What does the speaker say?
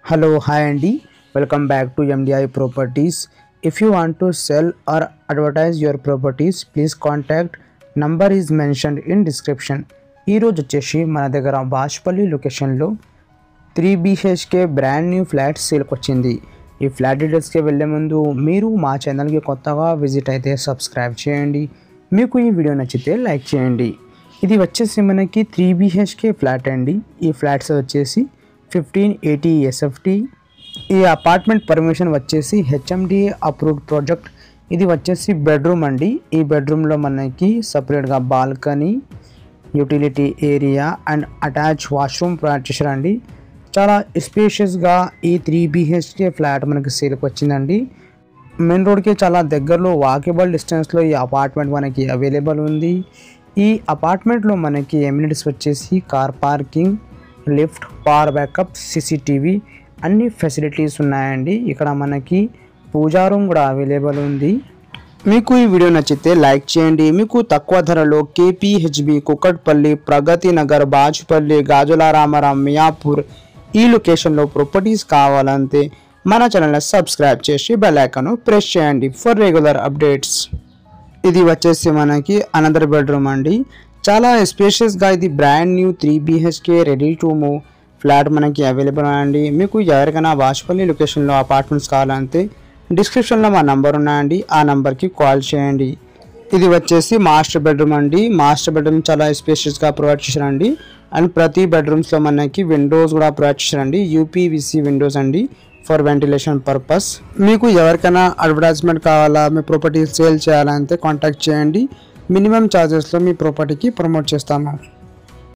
Hello, hi Andy. Welcome back to MDI Properties. If you want to sell or advertise your properties, please contact. Number is mentioned in description. ఈ రోజు వచ్చేసి మన దగ్గర బాష్పల్లి లొకేషన్లో 3 BHK brand new flat సేల్కి వచ్చింది. ఈ flat డీటెయిల్స్కి వెళ్ళే ముందు మీరు మా ఛానల్కి కొత్తగా విజిట్ అయితే సబ్స్క్రైబ్ చేయండి. మీకు ఈ వీడియో నచ్చితే లైక్ చేయండి. ఇది వచ్చేసి మనకి 3 BHK ఫ్లాట్ అండి. ఈ ఫ్లాట్స్ వచ్చేసి 1580 SFT. ఈ అపార్ట్మెంట్ పర్మిషన్ వచ్చేసి HMDA అప్రూవ్డ్ ప్రాజెక్ట్. ఇది వచ్చేసి బెడ్రూమ్ అండి. ఈ బెడ్రూమ్లో మనకి సపరేట్గా balcony, utility area and attach washroom provide చేశారండి. చాలా స్పేషియస్గా ఈ 3 BHK ఫ్లాట్ మనకి సేల్కి వచ్చిందండి. మెయిన్ రోడ్కి చాలా దగ్గరలో వాకబుల్ డిస్టెన్స్లో ఈ అపార్ట్మెంట్ మనకి అవైలబుల్ ఉంది. ఈ అపార్ట్మెంట్లో మనకి ఎమ్యూనిటీస్ వచ్చేసి car parking, lift, power backup, CCTV అన్ని ఫెసిలిటీస్ ఉన్నాయండి. ఇక్కడ మనకి పూజా రూమ్ కూడా అవైలబుల్ ఉంది. మీకు ఈ వీడియో నచ్చితే లైక్ చేయండి. మీకు తక్కువ ధరలో KPHB, కుక్కట్పల్లి, ప్రగతి నగర్, బాచుపల్లి, గాజుల రామారాం, మియాపూర్ ఈ లొకేషన్లో ప్రాపర్టీస్ కావాలంటే మన ఛానల్ని సబ్స్క్రైబ్ చేసి బెల్ ఐకాన్ ప్రెస్ చేయండి ఫర్ రెగ్యులర్ అప్డేట్స్. ఇది వచ్చేసి మనకి అనదర్ బెడ్రూమ్ అండి. చాలా స్పేషియస్గా ఇది brand new 3 BHK ready to move flat మనకి అవైలబుల్ అండి. మీకు ఎవరికైనా బాష్పల్లి లొకేషన్లో అపార్ట్మెంట్స్ కావాలంటే డిస్క్రిప్షన్లో మా నంబర్ ఉన్నాయండి. ఆ నెంబర్కి కాల్ చేయండి. ఇది వచ్చేసి మాస్టర్ బెడ్రూమ్ అండి. మాస్టర్ బెడ్రూమ్ చాలా స్పేషియస్గా ప్రొవైడ్ చేశారండి. అండ్ ప్రతి బెడ్రూమ్స్లో మనకి విండోస్ కూడా ప్రొవైడ్ చేశారండి. UPVC విండోస్ అండి ఫర్ వెంటిలేషన్ పర్పస్. మీకు ఎవరికైనా అడ్వర్టైజ్మెంట్ కావాలా, మీ ప్రాపర్టీ సేల్ చేయాలంటే కాంటాక్ట్ చేయండి. మినిమం ఛార్జెస్లో మీ ప్రాపర్టీకి ప్రమోట్ చేస్తాము.